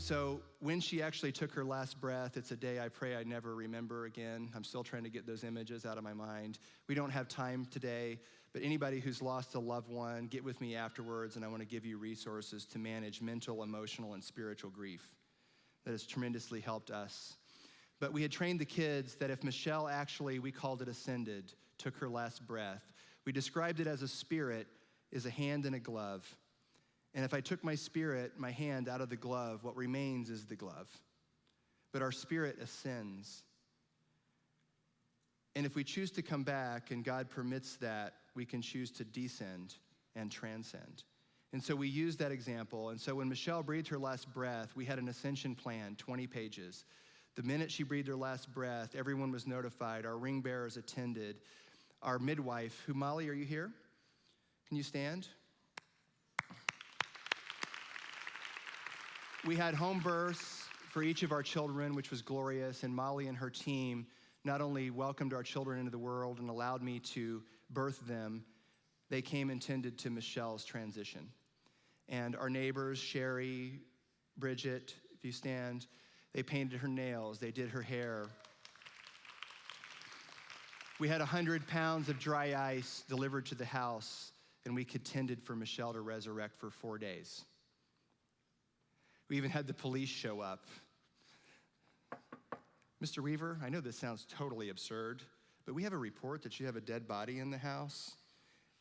so when she actually took her last breath, it's a day I pray I never remember again. I'm still trying to get those images out of my mind. We don't have time today, but anybody who's lost a loved one, get with me afterwards, and I want to give you resources to manage mental, emotional, and spiritual grief. That has tremendously helped us. But we had trained the kids that if Michelle actually, we called it ascended, took her last breath, we described it as a spirit is a hand in a glove. And if I took my spirit, my hand out of the glove, what remains is the glove. But our spirit ascends. And if we choose to come back and God permits that, we can choose to descend and transcend. And so we used that example. And so when Michelle breathed her last breath, we had an ascension plan, 20 pages. The minute she breathed her last breath, everyone was notified. Our ring bearers attended. Our midwife, who, Molly, are you here? Can you stand? We had home births for each of our children, which was glorious, and Molly and her team not only welcomed our children into the world and allowed me to birth them, they came and tended to Michelle's transition. And our neighbors, Sherry, Bridget, if you stand, they painted her nails, they did her hair. We had 100 pounds of dry ice delivered to the house, and we contended for Michelle to resurrect for 4 days. We even had the police show up. Mr. Weaver, I know this sounds totally absurd, but we have a report that you have a dead body in the house,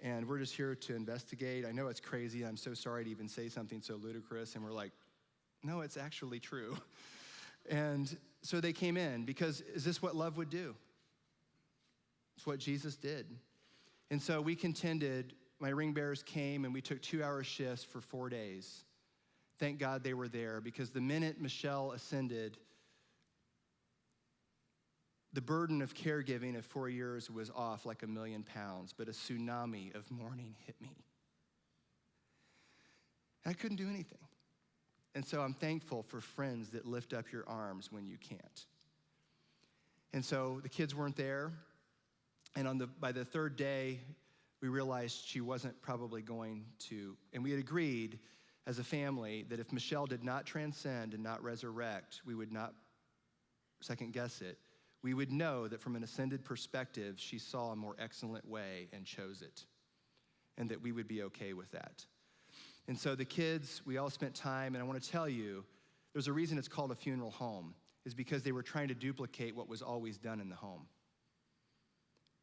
and we're just here to investigate. I know it's crazy. I'm so sorry to even say something so ludicrous. And we're like, no, it's actually true. And so they came in because is this what love would do? It's what Jesus did. And so we contended. My ring bearers came, and we took 2-hour shifts for 4 days. Thank God they were there, because the minute Michelle ascended, the burden of caregiving of 4 years was off like 1,000,000 pounds, but a tsunami of mourning hit me. I couldn't do anything. And so I'm thankful for friends that lift up your arms when you can't. And so the kids weren't there, and by the third day, we realized she wasn't probably going to, and we had agreed as a family that if Michelle did not transcend and not resurrect, we would not second guess it. We would know that from an ascended perspective, she saw a more excellent way and chose it, and that we would be okay with that. And so the kids, we all spent time, and I want to tell you, there's a reason it's called a funeral home, is because they were trying to duplicate what was always done in the home.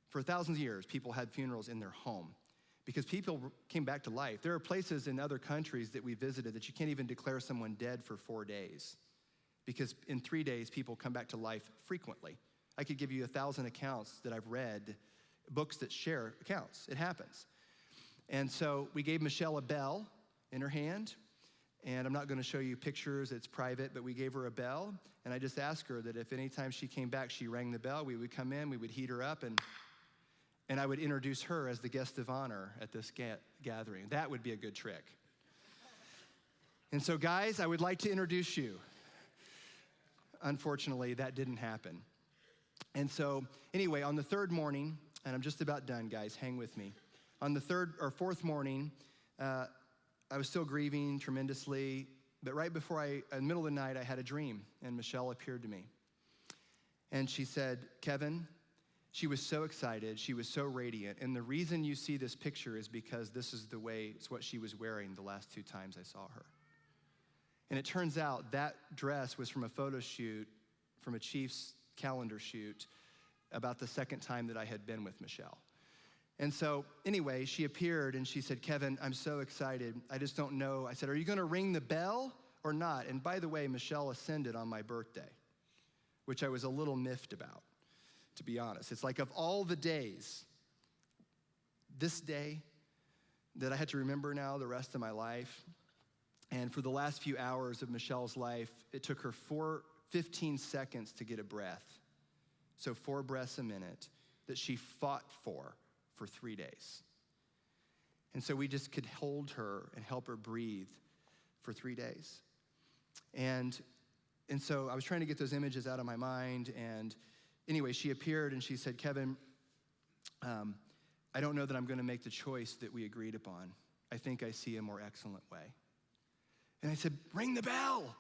For thousands of years, people had funerals in their home because people came back to life. There are places in other countries that we visited that you can't even declare someone dead for 4 days because in 3 days, people come back to life frequently. I could give you 1,000 accounts that I've read, books that share accounts. It happens. And so we gave Michelle a bell in her hand, and I'm not going to show you pictures, it's private, but we gave her a bell, and I just asked her that if anytime she came back, she rang the bell, we would come in, we would heat her up, and I would introduce her as the guest of honor at this gathering. That would be a good trick. And so guys, I would like to introduce you. Unfortunately, that didn't happen. And so anyway, on the third morning, and I'm just about done, guys, hang with me. On the third or fourth morning, I was still grieving tremendously, but right before in the middle of the night, I had a dream, and Michelle appeared to me. And she said, Kevin, she was so excited, she was so radiant, and the reason you see this picture is because this is it's what she was wearing the last 2 times I saw her. And it turns out that dress was from a photo shoot, from a Chiefs calendar shoot, about the second time that I had been with Michelle. And so anyway, she appeared and she said, Kevin, I'm so excited. I just don't know. I said, are you gonna ring the bell or not? And by the way, Michelle ascended on my birthday, which I was a little miffed about, to be honest. It's like of all the days, this day that I had to remember now the rest of my life, and for the last few hours of Michelle's life, it took her 15 seconds to get a breath. So 4 breaths a minute that she fought for 3 days. And so we just could hold her and help her breathe for 3 days. And so I was trying to get those images out of my mind. And anyway, she appeared and she said, Kevin, I don't know that I'm going to make the choice that we agreed upon. I think I see a more excellent way. And I said, ring the bell.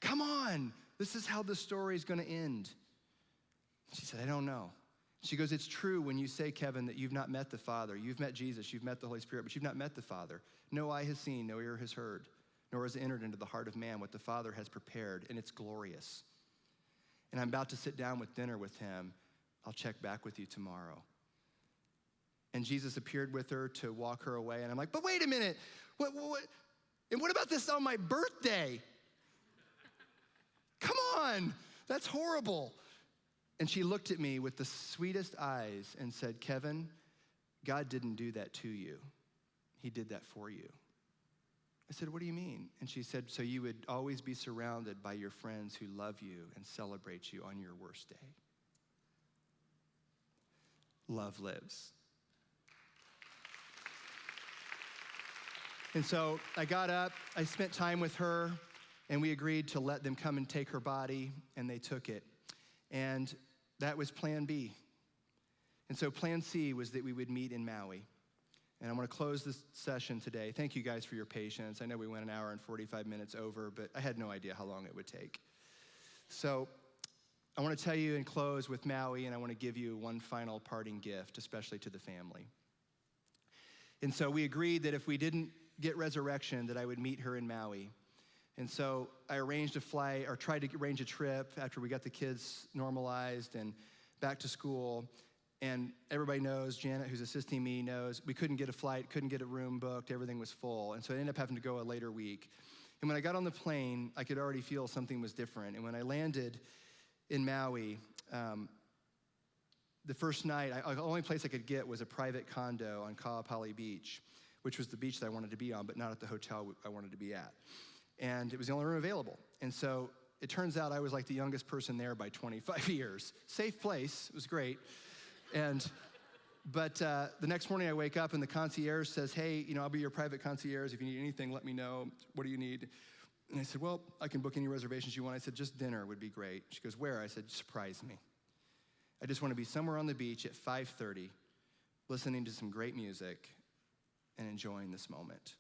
Come on, this is how the story is going to end. She said, I don't know. She goes, it's true when you say, Kevin, that you've not met the Father. You've met Jesus, you've met the Holy Spirit, but you've not met the Father. No eye has seen, no ear has heard, nor has entered into the heart of man what the Father has prepared, and it's glorious. And I'm about to sit down with dinner with him. I'll check back with you tomorrow. And Jesus appeared with her to walk her away, and I'm like, but wait a minute, what? And what about this on my birthday? Come on, that's horrible. And she looked at me with the sweetest eyes and said, Kevin, God didn't do that to you. He did that for you. I said, what do you mean? And she said, so you would always be surrounded by your friends who love you and celebrate you on your worst day. Love lives. And so I got up, I spent time with her, and we agreed to let them come and take her body, and they took it. And that was plan B. And so plan C was that we would meet in Maui. And I want to close this session today. Thank you guys for your patience. I know we went an hour and 45 minutes over, but I had no idea how long it would take. So I want to tell you and close with Maui, and I want to give you one final parting gift, especially to the family. And so we agreed that if we didn't get resurrection, that I would meet her in Maui. And so I arranged a flight, or tried to arrange a trip after we got the kids normalized and back to school. And everybody knows, Janet, who's assisting me, knows we couldn't get a flight, couldn't get a room booked, everything was full. And so I ended up having to go a later week. And when I got on the plane, I could already feel something was different. And when I landed in Maui, the first night, the only place I could get was a private condo on Kaapali Beach, which was the beach that I wanted to be on, but not at the hotel I wanted to be at. And it was the only room available. And so it turns out I was like the youngest person there by 25 years. Safe place, it was great. But the next morning I wake up and the concierge says, hey, I'll be your private concierge. If you need anything, let me know. What do you need? And I said, well, I can book any reservations you want. I said, just dinner would be great. She goes, where? I said, surprise me. I just want to be somewhere on the beach at 5:30, listening to some great music and enjoying this moment.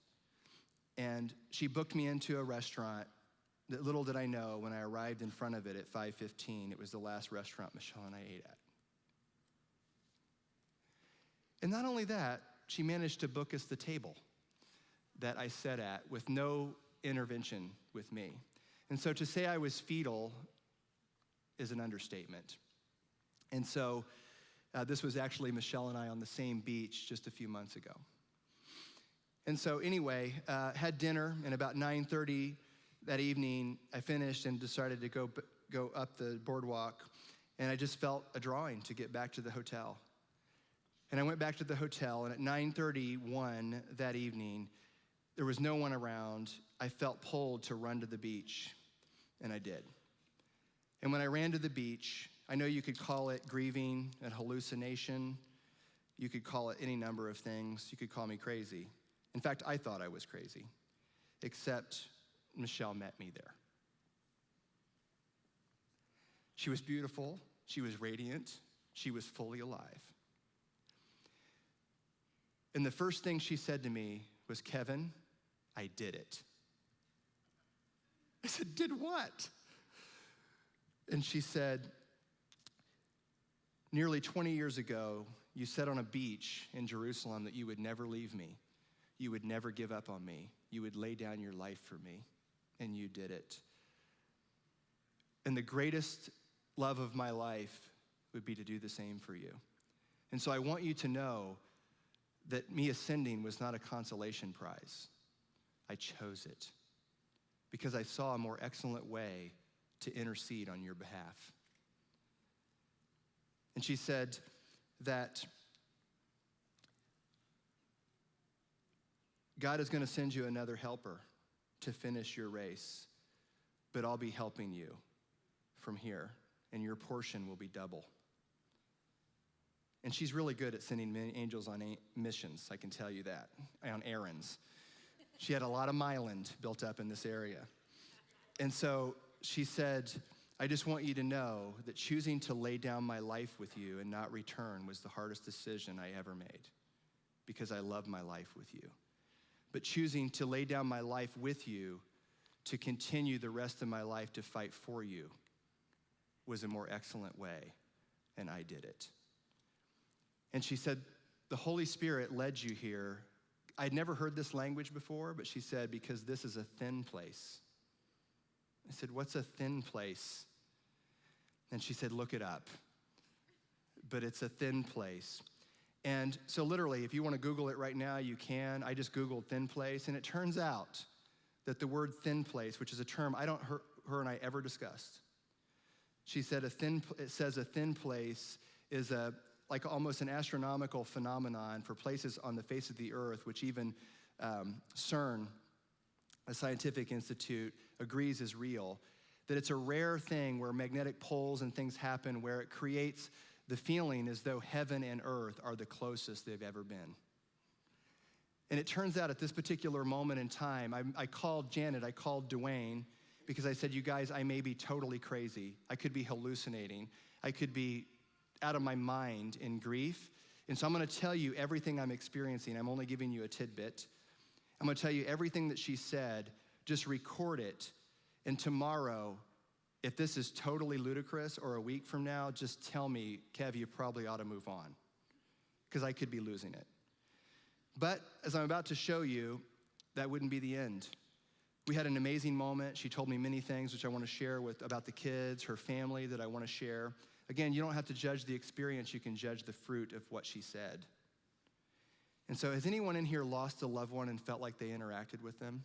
And she booked me into a restaurant that little did I know when I arrived in front of it at 5:15, it was the last restaurant Michelle and I ate at. And not only that, she managed to book us the table that I sat at with no intervention with me. And so to say I was fetal is an understatement. And so this was actually Michelle and I on the same beach just a few months ago. And so anyway, had dinner, and about 9:30 that evening, I finished and decided to go up the boardwalk, and I just felt a drawing to get back to the hotel. And I went back to the hotel, and at 9:31 that evening, there was no one around. I felt pulled to run to the beach, and I did. And when I ran to the beach, I know you could call it grieving, a hallucination. You could call it any number of things. You could call me crazy. In fact, I thought I was crazy, except Michelle met me there. She was beautiful, she was radiant, she was fully alive. And the first thing she said to me was, Kevin, I did it. I said, did what? And she said, nearly 20 years ago, you said on a beach in Jerusalem that you would never leave me. You would never give up on me. You would lay down your life for me, and you did it. And the greatest love of my life would be to do the same for you. And so I want you to know that me ascending was not a consolation prize. I chose it because I saw a more excellent way to intercede on your behalf. And she said that God is going to send you another helper to finish your race, but I'll be helping you from here, and your portion will be double. And she's really good at sending angels on missions, I can tell you that, on errands. She had a lot of myland built up in this area. And so she said, I just want you to know that choosing to lay down my life with you and not return was the hardest decision I ever made, because I love my life with you. But choosing to lay down my life with you to continue the rest of my life to fight for you was a more excellent way, and I did it. And she said, the Holy Spirit led you here. I'd never heard this language before, but she said, because this is a thin place. I said, what's a thin place? And she said, look it up. But it's a thin place. And so literally, if you want to Google it right now, you can. I just Googled thin place, and it turns out that the word thin place, which is a term her and I ever discussed. She said it says a thin place is like almost an astronomical phenomenon for places on the face of the earth, which even CERN, a scientific institute, agrees is real, that it's a rare thing where magnetic poles and things happen where it creates the feeling as though heaven and earth are the closest they've ever been. And it turns out at this particular moment in time, I called Janet, I called Dwayne, because I said, you guys, I may be totally crazy. I could be hallucinating. I could be out of my mind in grief. And so I'm gonna tell you everything I'm experiencing. I'm only giving you a tidbit. I'm gonna tell you everything that she said, just record it. And tomorrow, if this is totally ludicrous or a week from now, just tell me, Kev, you probably ought to move on, because I could be losing it. But as I'm about to show you, that wouldn't be the end. We had an amazing moment. She told me many things which I want to share about the kids, her family that I want to share. Again, you don't have to judge the experience, you can judge the fruit of what she said. And so has anyone in here lost a loved one and felt like they interacted with them?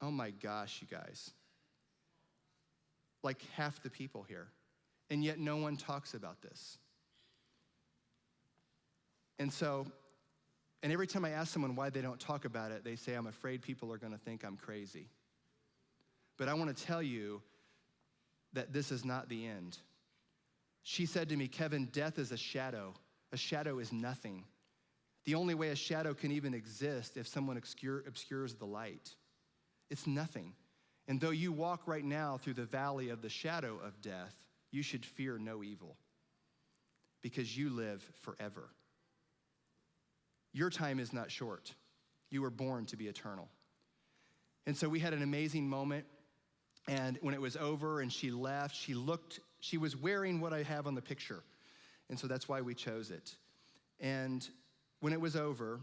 Oh my gosh, you guys. Like half the people here. And yet no one talks about this. And every time I ask someone why they don't talk about it, they say, I'm afraid people are gonna think I'm crazy. But I wanna tell you that this is not the end. She said to me, Kevin, death is a shadow. A shadow is nothing. The only way a shadow can even exist if someone obscures the light. It's nothing. And though you walk right now through the valley of the shadow of death, you should fear no evil, because you live forever. Your time is not short. You were born to be eternal. And so we had an amazing moment. And when it was over and she left, she was wearing what I have on the picture. And so that's why we chose it. And when it was over,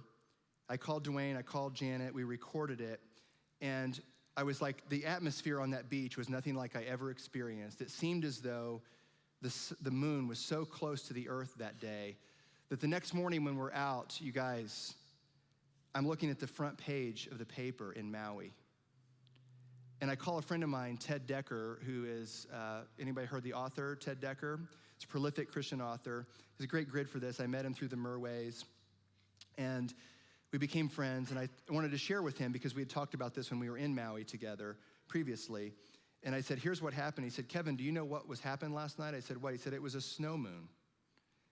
I called Dwayne, I called Janet, we recorded it. And I was like, the atmosphere on that beach was nothing like I ever experienced. It seemed as though the moon was so close to the earth that day that the next morning when we're out, you guys, I'm looking at the front page of the paper in Maui. And I call a friend of mine, Ted Decker, who is, anybody heard the author, Ted Decker? He's a prolific Christian author. He's a great grid for this. I met him through the Merways. And we became friends, and I wanted to share with him because we had talked about this when we were in Maui together previously. And I said, here's what happened. He said, Kevin, do you know what happened last night? I said, what? He said, it was a snow moon.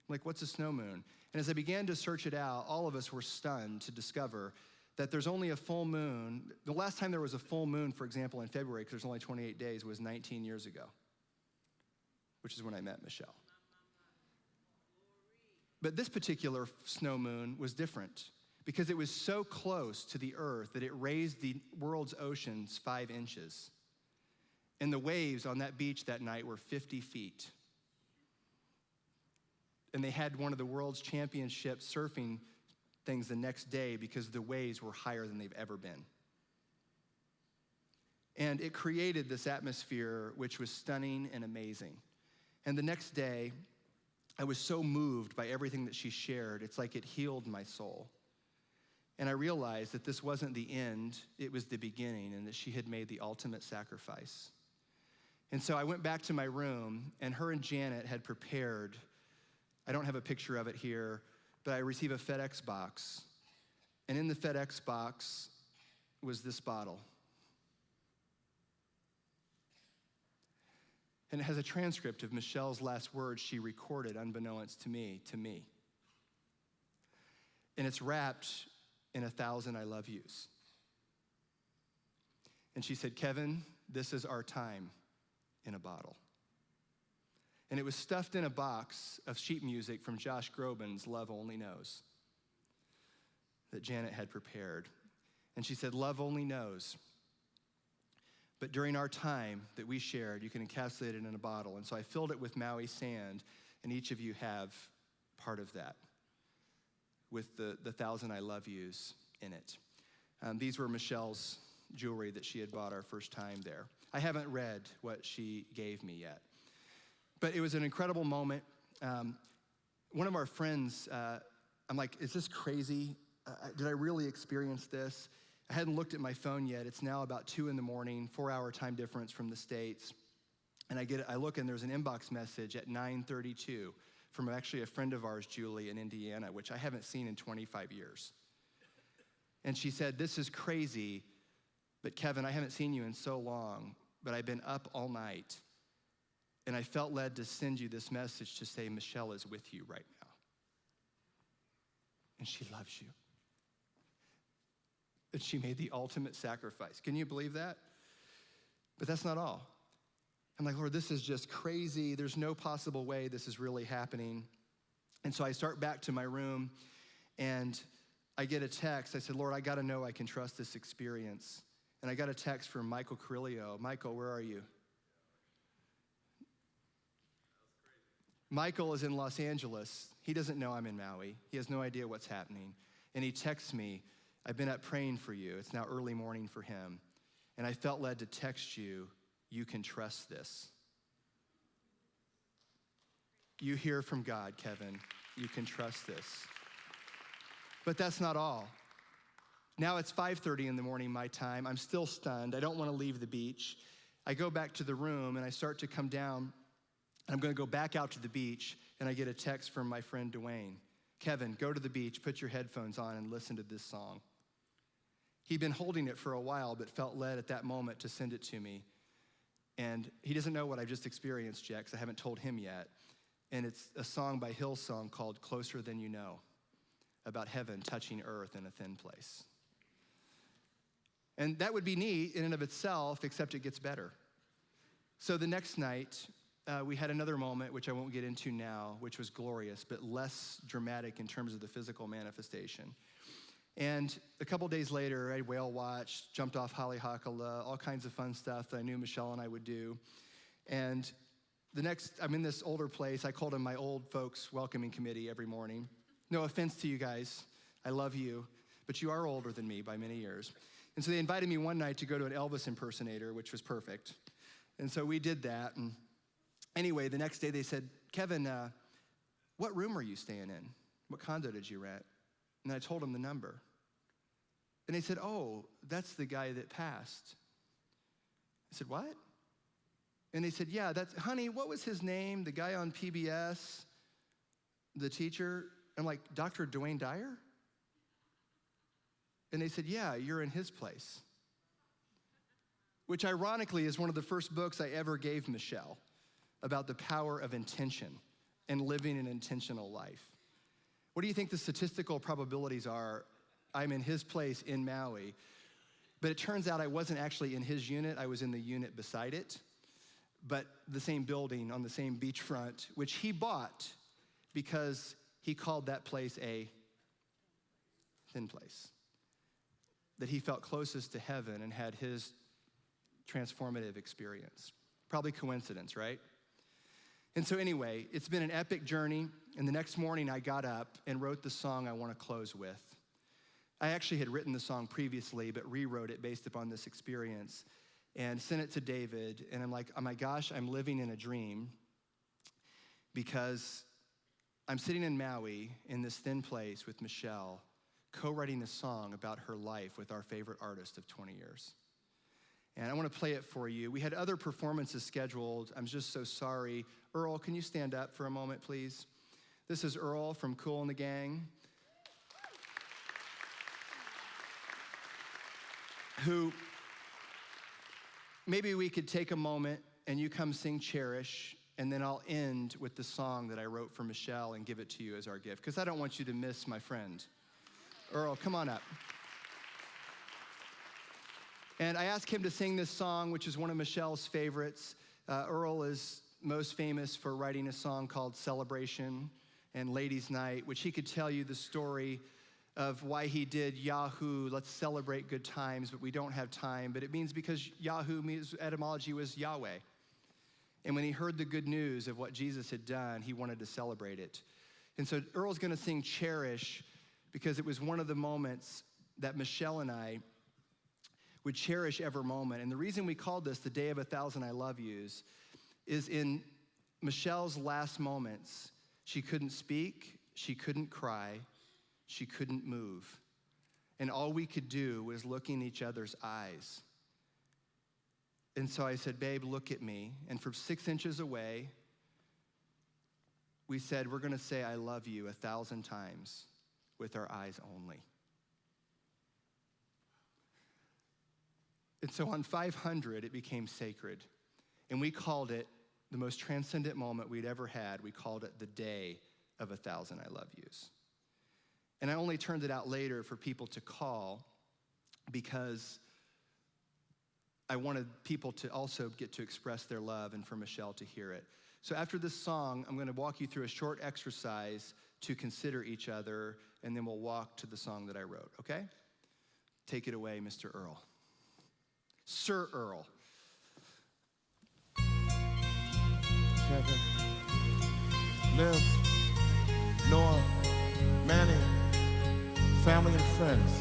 I'm like, what's a snow moon? And as I began to search it out, all of us were stunned to discover that there's only a full moon. The last time there was a full moon, for example, in February, because there's only 28 days, was 19 years ago, which is when I met Michelle. But this particular snow moon was different because it was so close to the earth that it raised the world's oceans 5 inches. And the waves on that beach that night were 50 feet. And they had one of the world's championship surfing things the next day because the waves were higher than they've ever been. And it created this atmosphere which was stunning and amazing. And the next day, I was so moved by everything that she shared. It's like it healed my soul. And I realized that this wasn't the end, it was the beginning, and that she had made the ultimate sacrifice. And so I went back to my room, and her and Janet had prepared, I don't have a picture of it here, but I received a FedEx box. And in the FedEx box was this bottle. And it has a transcript of Michelle's last words she recorded unbeknownst to me. And it's wrapped in 1,000 I love yous. And she said, Kevin, this is our time in a bottle. And it was stuffed in a box of sheet music from Josh Groban's Love Only Knows that Janet had prepared. And she said, Love only knows But during our time that we shared, you can encapsulate it in a bottle. And so I filled it with Maui sand, and each of you have part of that with the 1,000 I love yous in it. These were Michelle's jewelry that she had bought our first time there. I haven't read what she gave me yet. But it was an incredible moment. One of our friends, I'm like, is this crazy? Did I really experience this? I hadn't looked at my phone yet. It's now about 2 a.m, 4-hour time difference from the States. And I look and there's an inbox message at 9:32 from actually a friend of ours, Julie, in Indiana, which I haven't seen in 25 years. And she said, this is crazy, but Kevin, I haven't seen you in so long, but I've been up all night, and I felt led to send you this message to say, Michelle is with you right now. And she loves you. And she made the ultimate sacrifice. Can you believe that? But that's not all. I'm like, Lord, this is just crazy. There's no possible way this is really happening. And so I start back to my room, and I get a text. I said, Lord, I got to know I can trust this experience. And I got a text from Michael Carrillo. Michael, where are you? Michael is in Los Angeles. He doesn't know I'm in Maui. He has no idea what's happening. And he texts me, I've been up praying for you. It's now early morning for him. And I felt led to text you, you can trust this. You hear from God, Kevin. You can trust this. But that's not all. Now it's 5:30 in the morning, my time. I'm still stunned. I don't want to leave the beach. I go back to the room and I start to come down. I'm going to go back out to the beach, and I get a text from my friend Dwayne. Kevin, go to the beach, put your headphones on, and listen to this song. He'd been holding it for a while, but felt led at that moment to send it to me. And he doesn't know what I've just experienced yet, because I haven't told him yet. And it's a song by Hillsong called Closer Than You Know, about heaven touching earth in a thin place. And that would be neat in and of itself, except it gets better. So the next night, we had another moment, which I won't get into now, which was glorious, but less dramatic in terms of the physical manifestation. And a couple days later, I whale watched, jumped off Haleakala, all kinds of fun stuff that I knew Michelle and I would do. And I'm in this older place. I called them my old folks welcoming committee every morning. No offense to you guys. I love you, but you are older than me by many years. And so they invited me one night to go to an Elvis impersonator, which was perfect. And so we did that. And anyway, the next day they said, Kevin, what room are you staying in? What condo did you rent? And I told them the number. And they said, oh, that's the guy that passed. I said, what? And they said, yeah, honey, what was his name? The guy on PBS, the teacher? I'm like, Dr. Dwayne Dyer? And they said, yeah, you're in his place. Which ironically is one of the first books I ever gave Michelle about the power of intention and living an intentional life. What do you think the statistical probabilities are? I'm in his place in Maui. But it turns out I wasn't actually in his unit. I was in the unit beside it, but the same building on the same beachfront, which he bought because he called that place a thin place, that he felt closest to heaven and had his transformative experience. Probably coincidence, right? And so anyway, it's been an epic journey, and the next morning I got up and wrote the song I want to close with. I actually had written the song previously, but rewrote it based upon this experience and sent it to David, and I'm like, oh my gosh, I'm living in a dream because I'm sitting in Maui in this thin place with Michelle, co-writing a song about her life with our favorite artist of 20 years. And I want to play it for you. We had other performances scheduled. I'm just so sorry. Earl, can you stand up for a moment, please? This is Earl from Kool and the Gang, who maybe we could take a moment and you come sing Cherish, and then I'll end with the song that I wrote for Michelle and give it to you as our gift, because I don't want you to miss my friend. Earl, come on up. And I asked him to sing this song, which is one of Michelle's favorites. Earl is most famous for writing a song called Celebration and Ladies' Night, which he could tell you the story of why he did Yahoo, let's celebrate good times, but we don't have time. But it means because Yahoo, etymology was Yahweh. And when he heard the good news of what Jesus had done, he wanted to celebrate it. And so Earl's gonna sing Cherish because it was one of the moments that Michelle and I would cherish every moment. And the reason we called this the Day of 1,000 I Love Yous is in Michelle's last moments, she couldn't speak, she couldn't cry, she couldn't move. And all we could do was look in each other's eyes. And so I said, babe, look at me. And from 6 inches away, we said, we're gonna say I love you 1,000 times with our eyes only. And so on 500, it became sacred. And we called it the most transcendent moment we'd ever had. We called it the Day of 1,000 I Love Yous. And I only turned it out later for people to call because I wanted people to also get to express their love and for Michelle to hear it. So after this song, I'm gonna walk you through a short exercise to consider each other, and then we'll walk to the song that I wrote, okay? Take it away, Mr. Earl. Sir Earl. Kevin, Liv, Noah, Manny, family and friends.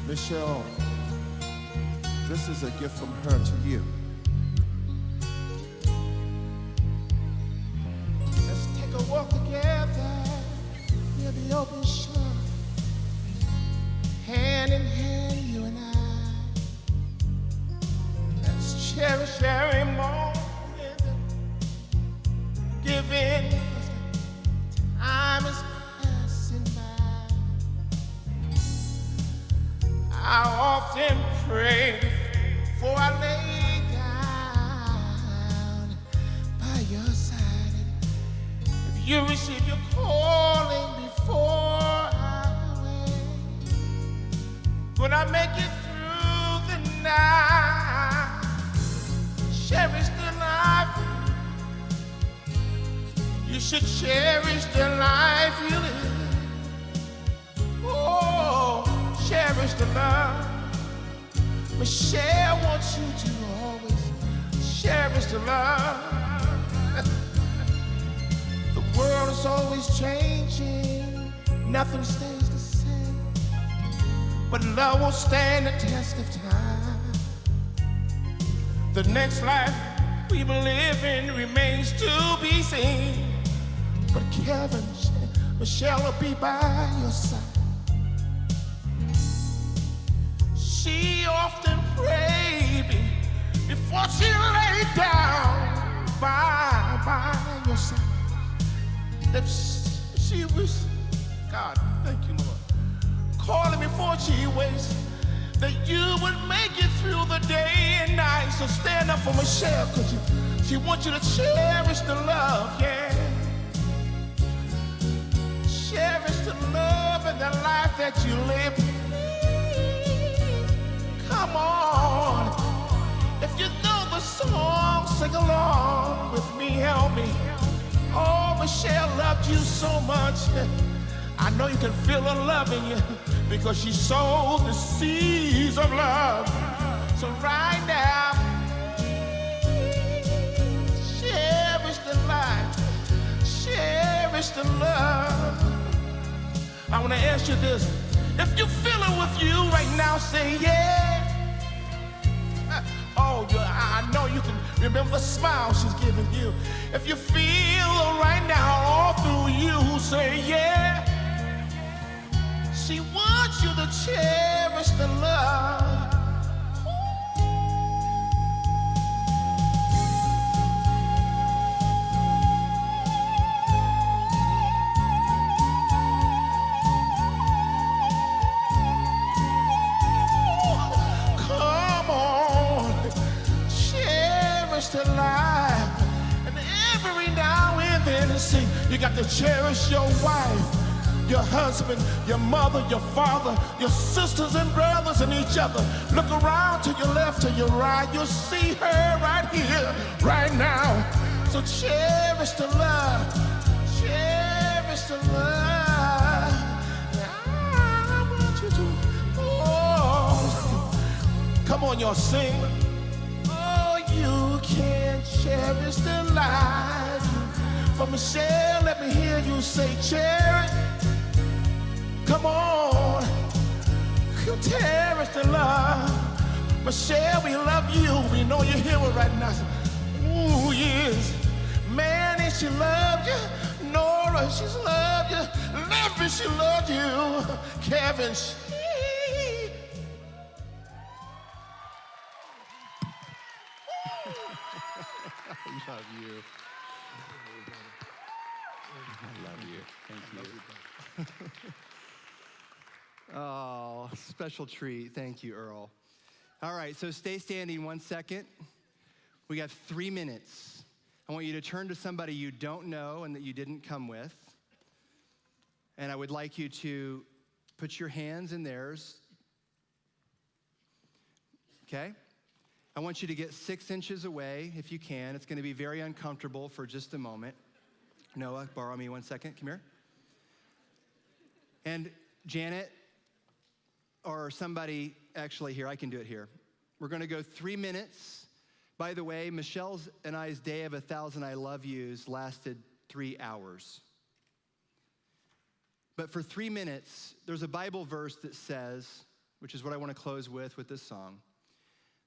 Michelle, this is a gift from her to you. Let's take a walk together near the open shore. Hand in hand, you and I. Let's cherish every moment. Give in as the time is passing by. I often pray before I lay down by your side. If you receive your calling before when I make it through the night, cherish the life. You should cherish the life you live. Oh, cherish the love. Michelle wants you to always cherish the love. The world is always changing. Nothing stays the same. But love will stand the test of time. The next life we will live in remains to be seen. But Kevin, Michelle will be by your side. She often prayed before she lay down by your side. That she was, God, thank you, Lord, calling before she wakes, that you would make it through the day and night. So stand up for Michelle, cause she wants you to cherish the love, yeah. Cherish the love and the life that you live. Come on. If you know the song, sing along with me, help me. Oh, Michelle loved you so much. I know you can feel her love in you because she sowed the seeds of love. So right now, cherish the life, cherish the love. I want to ask you this. If you feel it with you right now, say yeah. Oh, I know you can remember the smile she's giving you. If you feel it right now all through you, say yeah. She wants you to cherish the love. Come on, cherish the life. And every now and then, see, you got to cherish your wife, your husband, your mother, your father, your sisters and brothers and each other. Look around to your left, to your right. You'll see her right here, right now. So cherish the love. Cherish the love. Come on, y'all sing. Oh, you can cherish the life. For Michelle, let me hear you say cherish. Come on, you cherish the love. Michelle, we love you. We know you're here right now. Ooh, yes. Manny, she loved you. Nora, she's loved you. Levin, she loved you. Kevin, she... I love you. I love you. Thank you. Oh, special treat. Thank you, Earl. All right, so stay standing 1 second. We got 3 minutes. I want you to turn to somebody you don't know and that you didn't come with. And I would like you to put your hands in theirs. Okay? I want you to get 6 inches away if you can. It's going to be very uncomfortable for just a moment. Noah, borrow me 1 second. Come here. And Janet, or somebody actually here, I can do it here. We're going to go 3 minutes. By the way, Michelle's and I's day of 1,000 I love yous lasted 3 hours. But for 3 minutes, there's a Bible verse that says, which is what I want to close with this song.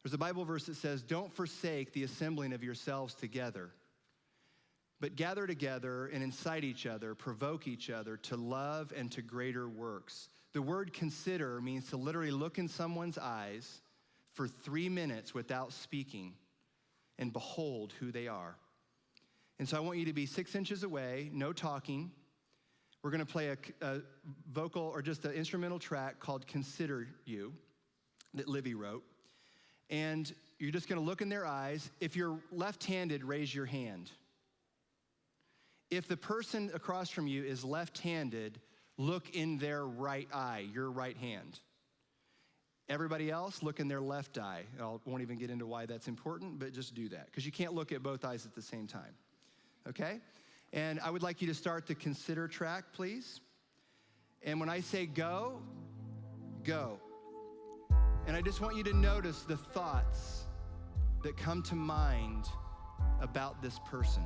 There's a Bible verse that says, don't forsake the assembling of yourselves together, but gather together and incite each other, provoke each other to love and to greater works. The word consider means to literally look in someone's eyes for 3 minutes without speaking and behold who they are. And so I want you to be 6 inches away, no talking. We're gonna play a vocal or just an instrumental track called Consider You that Livy wrote. And you're just gonna look in their eyes. If you're left-handed, raise your hand. If the person across from you is left-handed, look in their right eye, your right hand. Everybody else, look in their left eye. I won't even get into why that's important, but just do that, because you can't look at both eyes at the same time, okay? And I would like you to start the Consider track, please. And when I say go, go. And I just want you to notice the thoughts that come to mind about this person.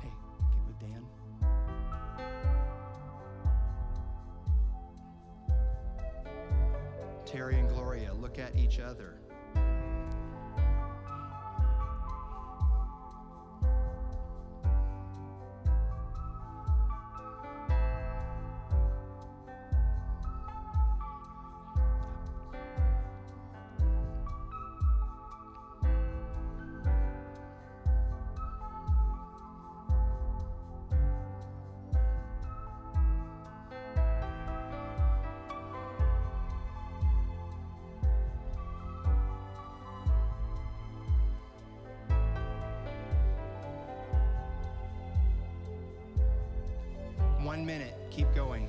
Hey, get with Dan. Terry and Gloria, look at each other. One minute, keep going.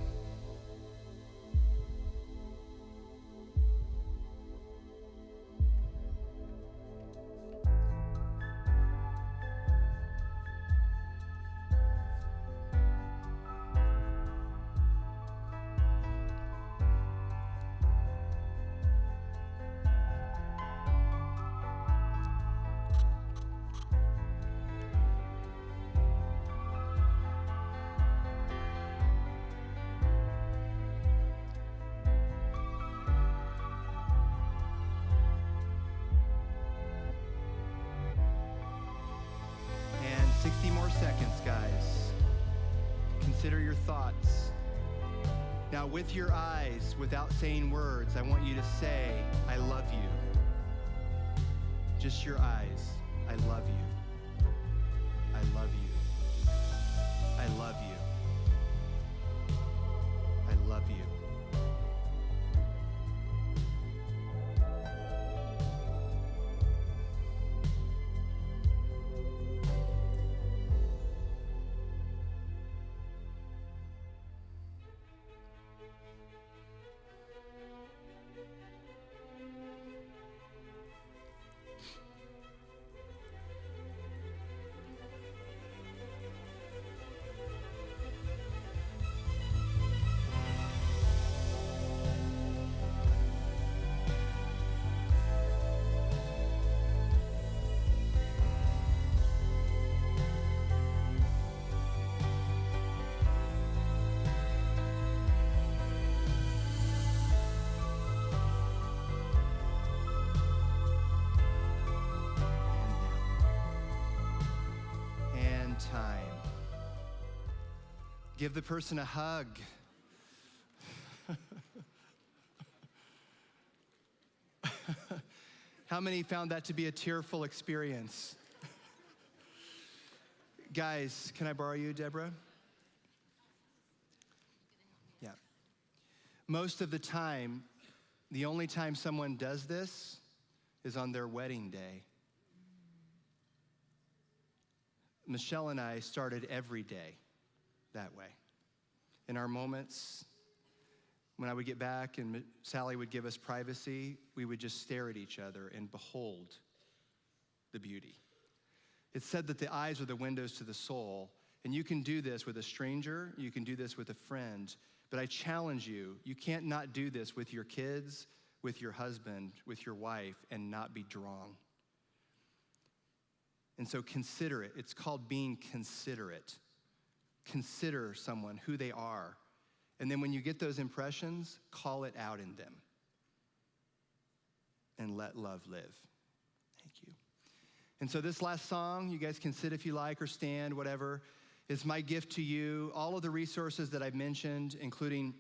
And 60 more seconds, guys. Consider your thoughts. Now, with your eyes, without saying words, I want you to say, I love you. Just your eyes. I love you. I love you. I love you. I love you. Give the person a hug. How many found that to be a tearful experience? Guys, can I borrow you, Deborah? Yeah. Most of the time, the only time someone does this is on their wedding day. Michelle and I started every day that way. In our moments, when I would get back and Sally would give us privacy, we would just stare at each other and behold the beauty. It's said that the eyes are the windows to the soul, and you can do this with a stranger, you can do this with a friend, but I challenge you, you can't not do this with your kids, with your husband, with your wife, and not be drawn. And so consider it. It's called being considerate. Consider someone, who they are. And then when you get those impressions, call it out in them. And let love live. Thank you. And so this last song, you guys can sit if you like or stand, whatever, is my gift to you. All of the resources that I've mentioned, including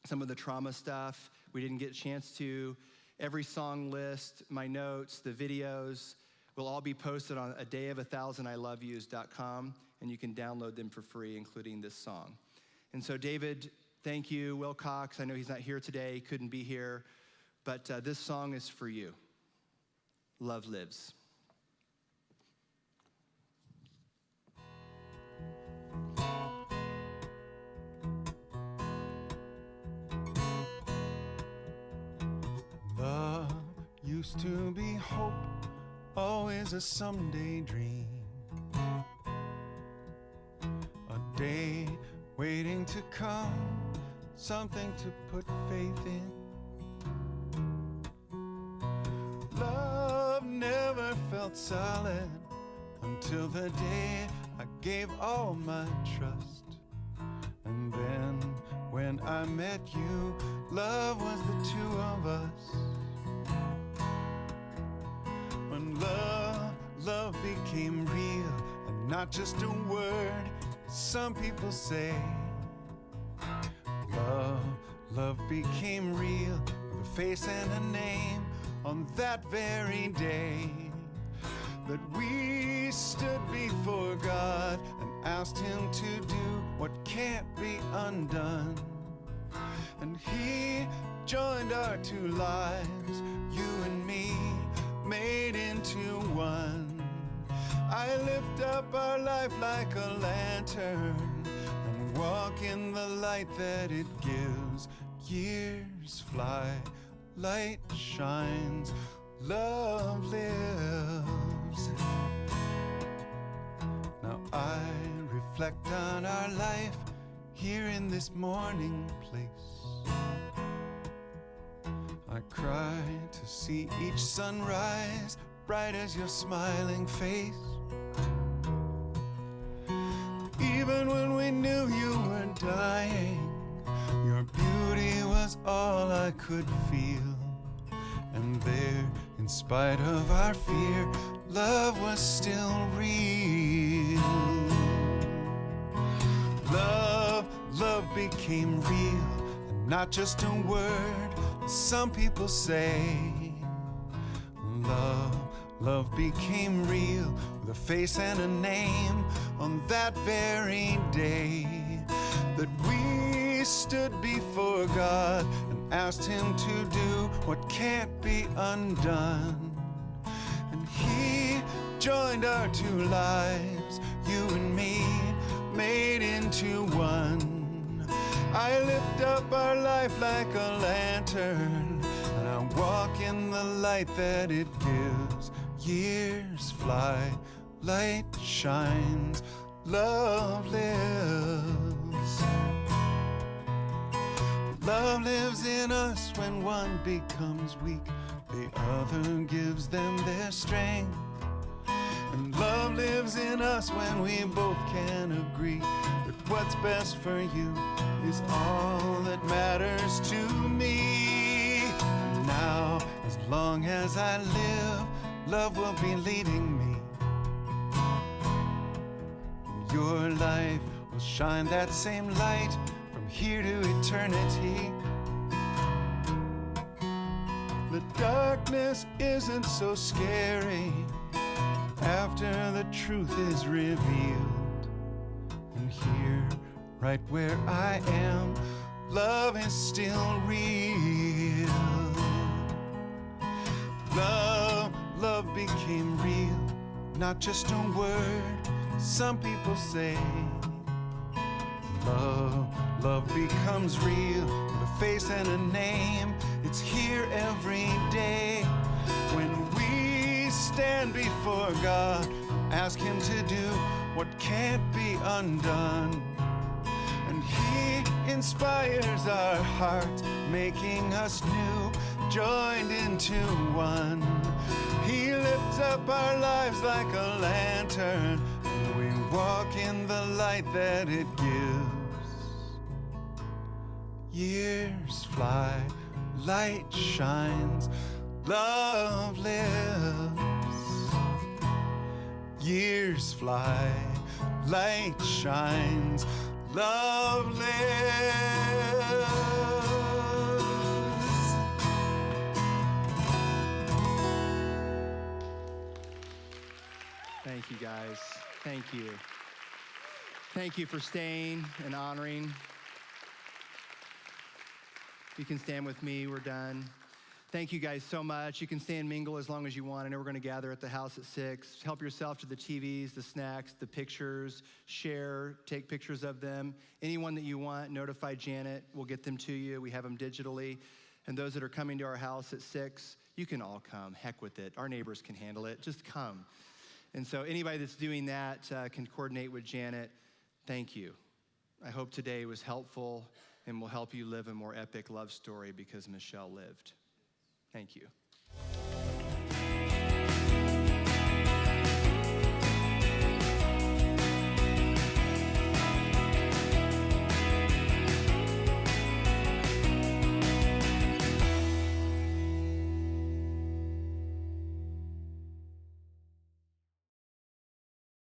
some of the trauma stuff we didn't get a chance to, every song list, my notes, the videos, will all be posted on adayofA1000iloveyous.com, and you can download them for free, including this song. And so David, thank you. Will Cox, I know he's not here today, couldn't be here, but this song is for you. Love lives. Love used to be hope, always a someday dream. A day waiting to come, something to put faith in. Love never felt solid until the day I gave all my trust. And then when I met you, love was the two of us. When love became real and not just a word some people say. Love became real with a face and a name on that very day that we stood before God and asked him to do what can't be undone. And he joined our two lives, you and me, made into one. I lift up our life like a lantern and walk in the light that it gives. Years fly, light shines, love lives. Now I reflect on our life here in this morning place. I cry to see each sunrise bright as your smiling face. Even when we knew you were dying, your beauty was all I could feel. And there, in spite of our fear, love was still real. Love became real, and not just a word some people say. Love became real with a face and a name on that very day that we stood before God and asked him to do what can't be undone. And he joined our two lives, you and me, made into one. I lift up our life like a lantern, and I walk in the light that it gives. Years fly, light shines, love lives. Love lives in us when one becomes weak, the other gives them their strength. And love lives in us when we both can agree that what's best for you is all that matters to me. And now, as long as I live, love will be leading me. Your life will shine that same light from here to eternity. The darkness isn't so scary after the truth is revealed. And here, right where I am, love is still real. Love became real, not just a word some people say. Love becomes real with a face and a name. It's here every day. When we stand before God, ask Him to do what can't be undone. And He inspires our hearts, making us new, joined into one. He lifts up our lives like a lantern, and we walk in the light that it gives. Years fly, light shines, love lives. Years fly, light shines, love lives. Thank you, guys. Thank you. Thank you for staying and honoring. You can stand with me. We're done. Thank you guys so much. You can stay and mingle as long as you want. I know we're going to gather at the house at 6. Help yourself to the TVs, the snacks, the pictures. Share, take pictures of them. Anyone that you want, notify Janet. We'll get them to you. We have them digitally. And those that are coming to our house at 6, you can all come. Heck with it. Our neighbors can handle it. Just come. And so anybody that's doing that can coordinate with Janet. Thank you. I hope today was helpful and will help you live a more epic love story because Michelle lived. Thank you.